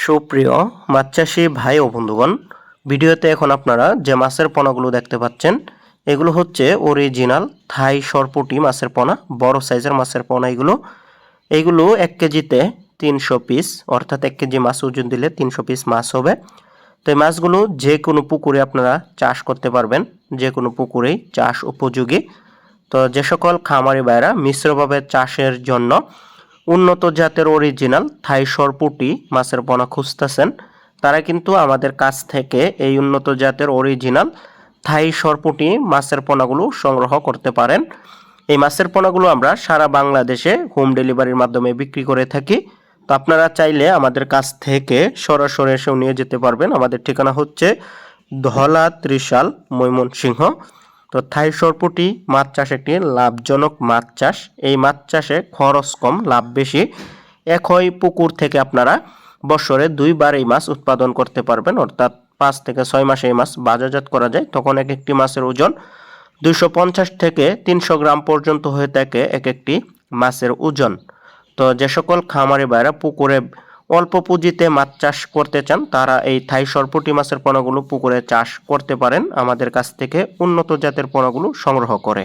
সুপ্রিয় মাছ চাষি ভাই ও বন্ধুগণ, ভিডিওতে এখন আপনারা যে মাছের পোনাগুলো দেখতে পাচ্ছেন এগুলো হচ্ছে অরিজিনাল থাই সরপুঁটি মাছের পোনা, বড় সাইজের মাছের পোনা। এইগুলো 1 কেজিতে 300 পিস, অর্থাৎ 1 কেজি মাছ ওজন দিলে 300 পিস মাছ হবে। তো এই মাছগুলো যে কোনো পুকুরে আপনারা চাষ করতে পারবেন, যে কোনো পুকুরেই চাষ উপযোগী। তো যে সকল খামারি ভাইরা মিশ্রভাবে চাষের জন্য উন্নত জাতের অরিজিনাল থাই সরপুঁটি মাছের পোনা খুঁজতেছেন, তারা কিন্তু আমাদের কাছ থেকে এই উন্নত জাতের অরিজিনাল থাই সরপুঁটি মাছের পোনাগুলো সংগ্রহ করতে পারেন। এই মাছের পোনাগুলো আমরা সারা বাংলাদেশে হোম ডেলিভারির মাধ্যমে বিক্রি করে থাকি। তো আপনারা চাইলে আমাদের কাছ থেকে সরাসরি এসেও নিয়ে যেতে পারবেন। আমাদের ঠিকানা হচ্ছে ধলা ত্রিশাল, ময়মনসিংহ। তো থাই সরপুঁটি মাছ চাষ একটি লাভজনক মাছ চাষ। এই মাছ চাষে খরচ কম, লাভ বেশি। একই পুকুর থেকে আপনারা বছরে 2 বার এই মাছ উৎপাদন করতে পারবেন, অর্থাৎ 5 থেকে 6 মাসে এই মাছ বাজারজাত করা যায়। তখন এক একটি মাছের ওজন 250 থেকে 300 গ্রাম পর্যন্ত হয়ে থাকে এক একটি মাছের ওজন। তো যে সকল খামারি ভাইরা পুকুরে অল্প পুঁজিতে মাছ চাষ করতে চান, তারা এই থাই সরপুঁটি মাছের পোনাগুলো পুকুরে চাষ করতে পারেন আমাদের কাছ থেকে উন্নত জাতের পোনাগুলো সংগ্রহ করে।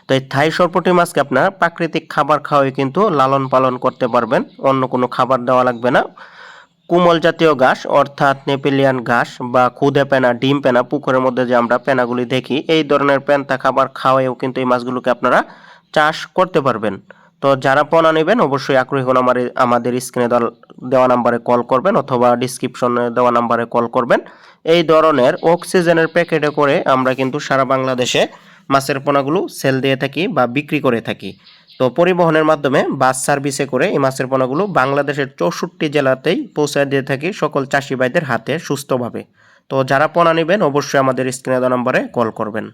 তো এই থাই সরপুঁটি মাছকে আপনারা প্রাকৃতিক খাবার খাওয়াই কিন্তু লালন পালন করতে পারবেন, অন্য কোনো খাবার দেওয়া লাগবে না। কোমল জাতীয় ঘাস, অর্থাৎ নেপিলিয়ান ঘাস বা খুদে পেনা, ডিম পেনা, পুকুরের মধ্যে যে আমরা পেনাগুলি দেখি, এই ধরনের পেন্তা খাবার খাওয়াইও কিন্তু এই মাছগুলোকে আপনারা চাষ করতে পারবেন। তো যারা পোনা নেবেন অবশ্যই আগ্রহী হন আমাদের স্ক্রিনে দেওয়া নাম্বারে কল করবেন, অথবা ডিসক্রিপশনে দেওয়া নাম্বারে কল করবেন। এই ধরনের অক্সিজেনের প্যাকেটে করে আমরা কিন্তু সারা বাংলাদেশে মাছের পোনাগুলো সেল দিয়ে থাকি বা বিক্রি করে থাকি। তো পরিবহনের মাধ্যমে বাস সার্ভিসে করে এই মাছের পোনাগুলো বাংলাদেশের 64 জেলাতেই পৌঁছে দিয়ে থাকি সকল চাষি ভাইদের হাতে সুস্থভাবে। তো যারা পোনা নেবেন অবশ্যই আমাদের স্ক্রিনে দেওয়া নম্বরে কল করবেন।